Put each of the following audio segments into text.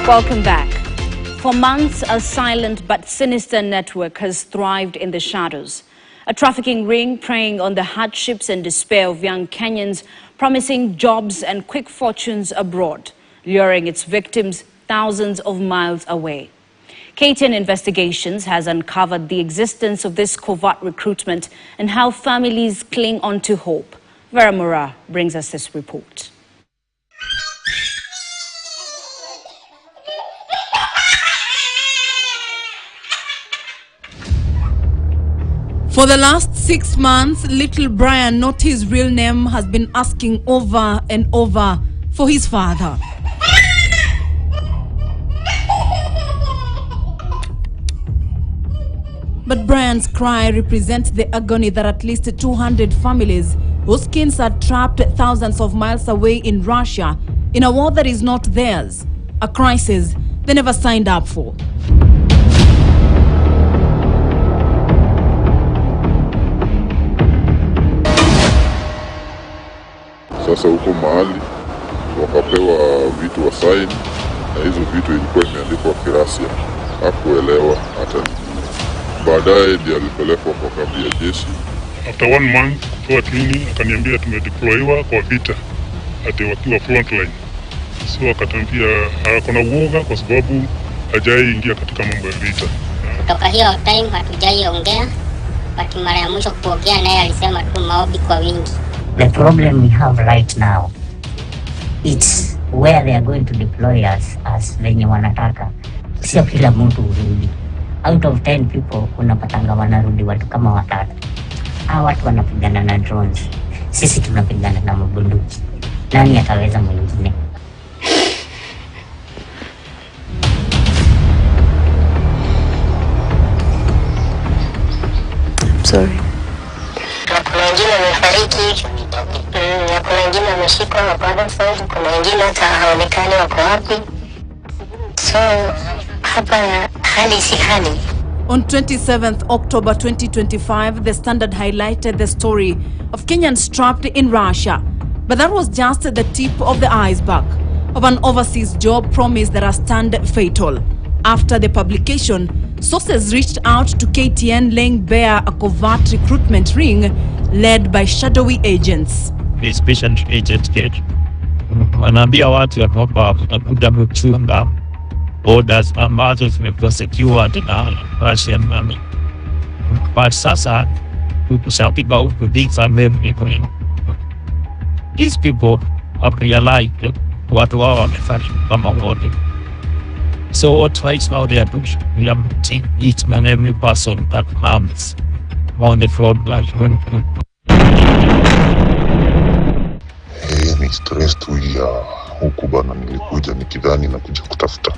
Welcome back. For months, a silent but sinister network has thrived in the shadows. A trafficking ring preying on the hardships and despair of young Kenyans, promising jobs and quick fortunes abroad, luring its victims thousands of miles away. KTN Investigations has uncovered the existence of this covert recruitment and how families cling on to hope. Vera Mura brings us this report. For the last 6 months, little Brian, not his real name, has been asking over and over for his father. But Brian's cry represents the agony that at least 200 families whose kids are trapped thousands of miles away in Russia in a war that is not theirs, a crisis they never signed up for. Sasa huko mahali wakapewa vitu wa sign na hizo vitu ilikuwa imeandikwa Kirasia, hakuelewa hata. Baadaye ndiye alipelekwa kwa kambi ya jeshi. After 1 month kutoa training akaniambia tumedeployiwa kwa vita ati wakiwa frontline. So akatambia akona uoga kwa sababu hajai ingia katika mambo ya vita. Kutoka hiyo time hatujai ongea, but mara ya mwisho kuongea naye alisema tu maombi kwa wingi. The problem we have right now, it's where they are going to deploy us as venye wanataka. Sio kila mtu urudi. Out of 10 people, unapatanga wanarudi watu kama 3. Hawa watu wanapigana na drones. Sisi tunapigana na mabunduki. Nani ataweza mwingine? Sorry. Kuna wengine wamefariki, kuna wengine wameshikwa wa battlefield, kuna wengine hata haonekani wako wapi. So hapa hali si hali. On 27th October 2025, The Standard highlighted the story of Kenyans trapped in Russia. But that was just the tip of the iceberg of an overseas job promise that has turned fatal. After the publication, sources reached out to KTN laying bare a covert recruitment ring led by shadowy agents. The special agent get wanaambia watu ya kwamba watakuja kuchunga borders ambazo zimekuwa secured na Russian army. But sasa tukushapiga huku vita mbele. These people have realized watu wao wamefariki kama wote. So what right now they are doing, we are putting each and every person that comes on the front line. Ni stress tu ya huku bana, nilikuja nikidhani na kuja kutafuta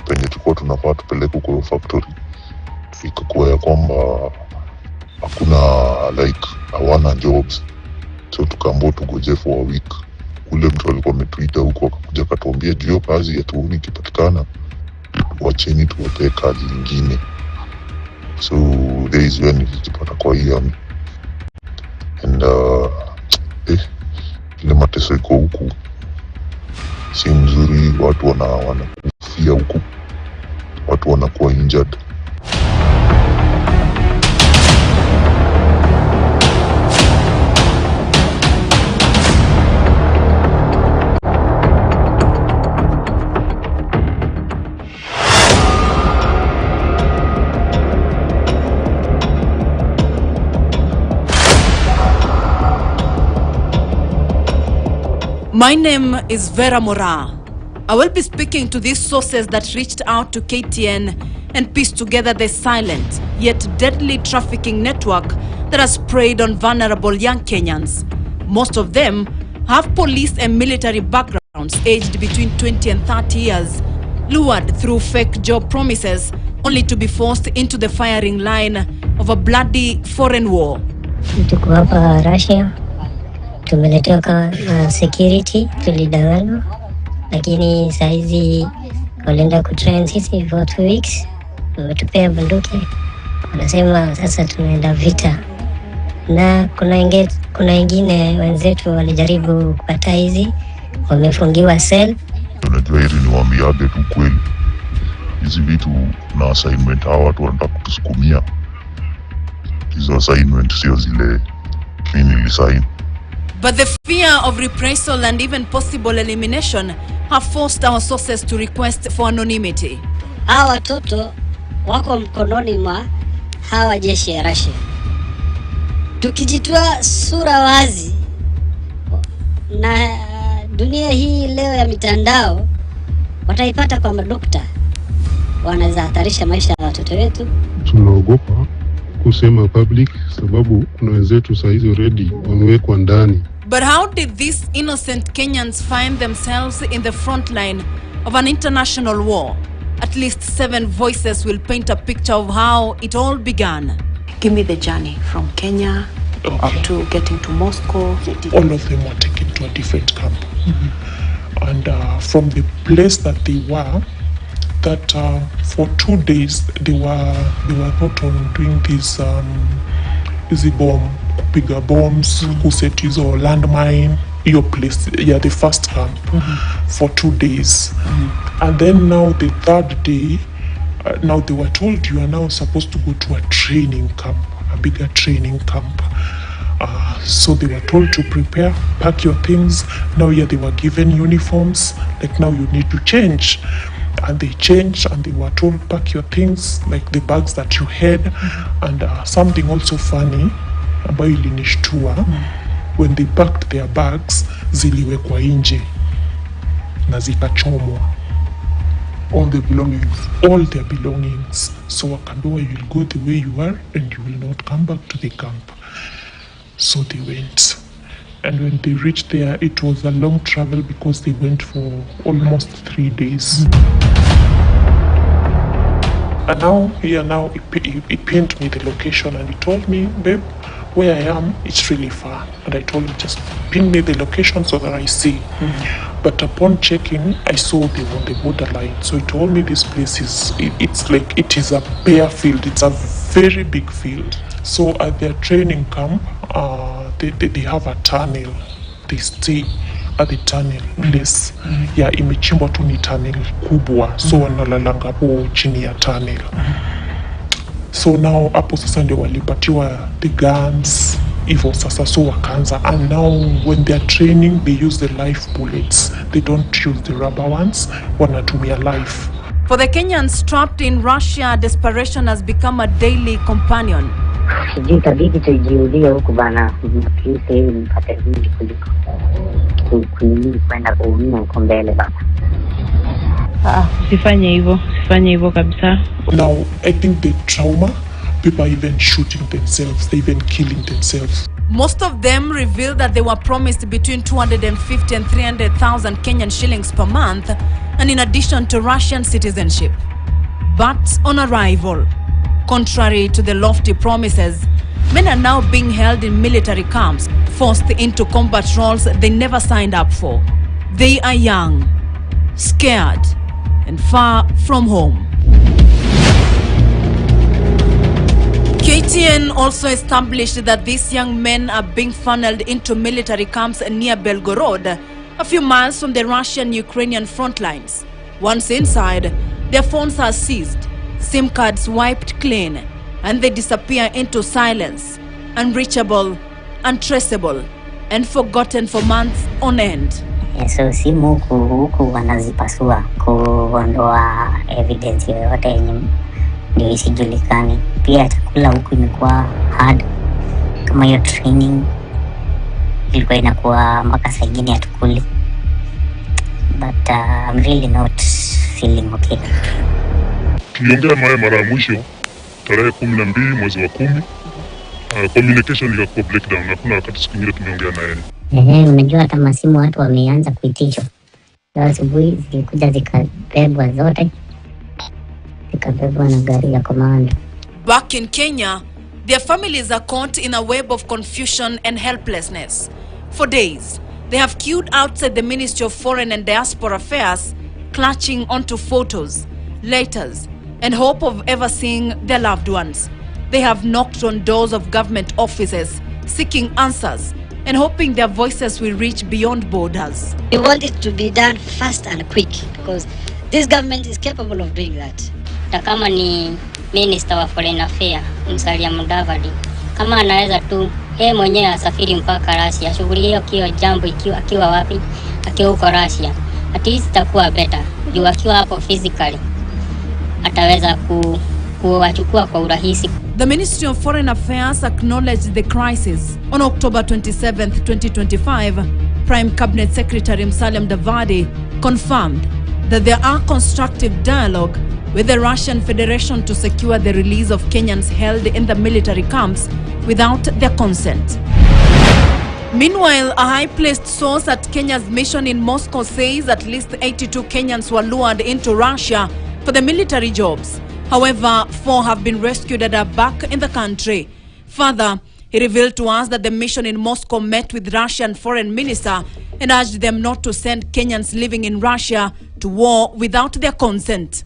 penye tulikuwa tunafaa tupeleke kwa factory. Ikakuwa ya kwamba hakuna hawana jobs. So tukaambiwa tugoje for a week. Ule mtu alikuwa ametuita huko akakuja akatuambia juu kazi ya tuuni ikipatikana wacheni tuwapee kazi nyingine. So there is when nilipata kwa hiyo and ile mateso iko huku si mzuri, watu wanakufia huku, watu wanakuwa injured. My name is Vera Mura. I will be speaking to these sources that reached out to KTN and pieced together the silent yet deadly trafficking network that has preyed on vulnerable young Kenyans. Most of them have police and military backgrounds aged between 20 and 30 years, lured through fake job promises only to be forced into the firing line of a bloody foreign war. Tuko hapa Russia. Tumeletewa security, tulidanganywa, lakini saizi walienda kutrain sisi for 2 weeks, wametupea bunduki, wanasema sasa tunaenda vita. Na kuna wengine wenzetu walijaribu kupata hizi, wamefungiwa cell. Unajua najua heri niwaambiage tu kweli. Hizi vitu na assignment hawa watu wanataka kutusukumia. Hizo assignment sio zile mimi nilisign. But the fear of reprisal and even possible elimination have forced our sources to request for anonymity. Hawa watoto wako mkononi mwa hawa jeshi ya Russia. Tukijitoa sura wazi na dunia hii leo ya mitandao, wataipata kwa madokta wanaweza hatarisha maisha ya watoto wetu. Tunaogopa kusema public sababu kuna wenzetu saa hizo already wamewekwa ndani. But how did these innocent Kenyans find themselves in the front line of an international war? At least 7 voices will paint a picture of how it all began. Give me the journey from Kenya up to getting to Moscow. All of them were taken to a different camp. And from the place that they were, that for 2 days they were not on doing this easy bomb, bigger bombs, who set hizo landmine, your place, the first camp for 2 days. And then now the 3rd day, now they were told you are now supposed to go to a training camp, a bigger training camp. So they were told to prepare, pack your things. Now they were given uniforms, like now you need to change. And they changed and they were told pack your things, like the bags that you had. And something also funny, ambayo ilinishtua, when they packed their bags, ziliwekwa nje na zikachomwa. All the belongings. All their belongings. So wakaambiwa you will go the way you are and you will not come back to the camp. So they went. And when they reached there, it was a long travel because they went for almost 3 days. And now, he pinned me the location and he told me, babe, where I am, it's really far. And I told him, just pin me the location so that I see. But upon checking, I saw they were on the borderline. So he told me this place it's like, it is a bare field. It's a very big field. So at their training camp, they have a tunnel. They stay at the tunnel place. Imechimbwa tu ni tunnel kubwa. So wanalalanga hapo chini ya tunnel. So now hapo sasa ndio walipatiwa the guns. Hivyo sasa so wakaanza. And now when they are training, they use the live bullets. They don't use the rubber ones. Wanatumia live. For the Kenyans trapped in Russia, desperation has become a daily companion. Sijui itabidi tujiudie huku bana, ili mpate vingi kuliko kunini kwenda kuumia huko mbele bana. Sifanye hivyo kabisa. Now I think the trauma, people are even shooting themselves, they even killing themselves. Most of them revealed that they were promised between 250 and 300,000 Kenyan shillings per month, and in addition to Russian citizenship. But on arrival, contrary to the lofty promises, men are now being held in military camps, forced into combat roles they never signed up for. They are young, scared, and far from home. KTN also established that these young men are being funneled into military camps near Belgorod, a few miles from the Russian-Ukrainian front lines. Once inside, their phones are seized, SIM cards wiped clean, and they disappear into silence, unreachable, untraceable, and forgotten for months on end. So simu huku wanazipasua kuondoa evidence yoyote yenye ndio isijulikani. Pia chakula huku imekuwa hard. Kama hiyo training ilikuwa inakuwa mpaka saa ingine hatukuli. But I'm really not feeling okay. Tuliongea naye mara ya mwisho tarehe 12 mwezi wa 10. Communication ikakuwa breakdown, hakuna wakati siku nyingine tumeongea naye. Unajua hata masimu watu wameanza kuitishwa. Leo asubuhi zilikuja zikabebwa zote. Zikabebwa na gari ya komando. Back in Kenya, their families are caught in a web of confusion and helplessness. For days, they have queued outside the Ministry of Foreign and Diaspora Affairs, clutching onto photos, letters, and hope of ever seeing their loved ones. They have knocked on doors of government offices, seeking answers, and hoping their voices will reach beyond borders. We want it to be done fast and quick because this government is capable of doing that. Kama ni Minister wa Foreign Affairs, Musalia Mudavadi, kama anaweza tu yeye mwenyewe asafiri mpaka Russia, ashughulikie hiyo jambo akiwa wapi, akiwa huko Russia. At least itakuwa better. Juu akiwa hapo physically ataweza kuwachukua kwa urahisi. The Ministry of Foreign Affairs acknowledged the crisis. On October 27, 2025, Prime Cabinet Secretary Musalia Mudavadi confirmed that there are constructive dialogue with the Russian Federation to secure the release of Kenyans held in the military camps without their consent. Meanwhile, a high-placed source at Kenya's mission in Moscow says at least 82 Kenyans were lured into Russia for the military jobs. However, 4 have been rescued and are back in the country. Further, he revealed to us that the mission in Moscow met with Russian foreign minister and urged them not to send Kenyans living in Russia to war without their consent.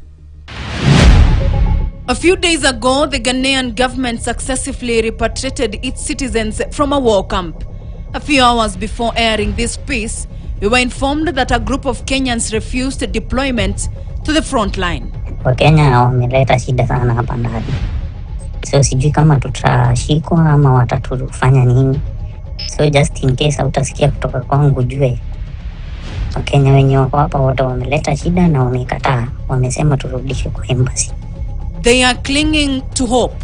A few days ago, the Ghanaian government successfully repatriated its citizens from a war camp. A few hours before airing this piece, we were informed that a group of Kenyans refused deployment to the front line. Wakenya wameleta shida sana hapa ndani. So sijui kama tutashikwa ama watatufanya nini. So just in case utasikia kutoka kwangu jue. Wakenya wenye wako hapa wote wameleta shida na wamekataa. Wamesema turudishwe kwa embassy. They are clinging to hope,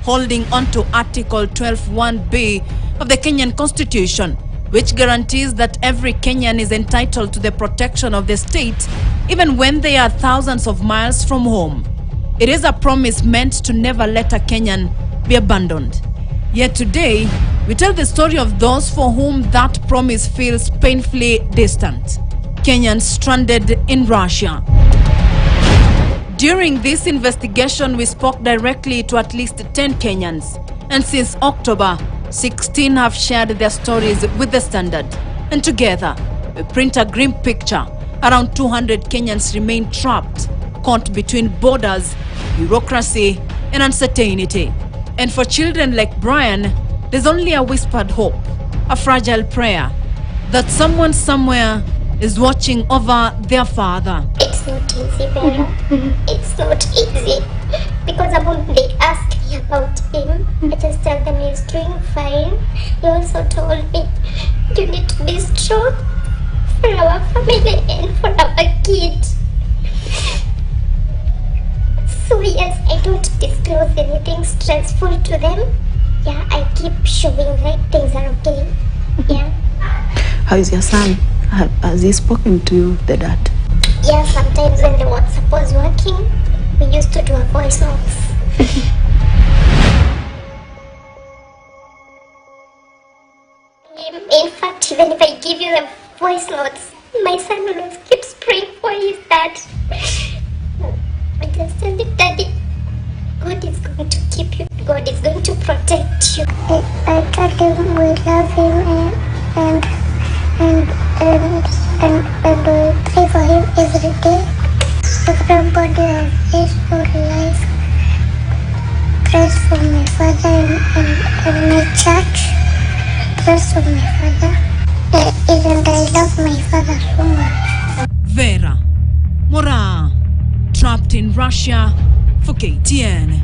holding on to Article 12(1)(b) of the Kenyan Constitution, which guarantees that every Kenyan is entitled to the protection of the state, even when they are thousands of miles from home. It is a promise meant to never let a Kenyan be abandoned. Yet today, we tell the story of those for whom that promise feels painfully distant. Kenyans stranded in Russia. During this investigation, we spoke directly to at least 10 Kenyans. And since October, 16 have shared their stories with the Standard. And together, we print a grim picture. Around 200 Kenyans remain trapped, caught between borders, bureaucracy, and uncertainty. And for children like Brian, there's only a whispered hope, a fragile prayer, that someone somewhere is watching over their father. It's not easy, Vera. It's not easy. Because when they ask me about him, I just tell them he's doing fine. He also told me, you need to be strong for our family and for our kids. So yes, I don't disclose anything stressful to them. Yeah, I keep showing like things are okay. Yeah. How is your son? Has he spoken to you, the dad? Yeah, sometimes when the WhatsApp was working, we used to do a voice notes. In fact, even if I give you the voice notes, my son always keeps praying for his dad. I just tell him, Daddy, God is going to keep you. God is going to protect you. I told him we love him and we pray for him every day. Everybody of peaceful life. Praise for my father and my church. Praise for my father. Even I love my father so much. Vera Mora, trapped in Russia for KTN.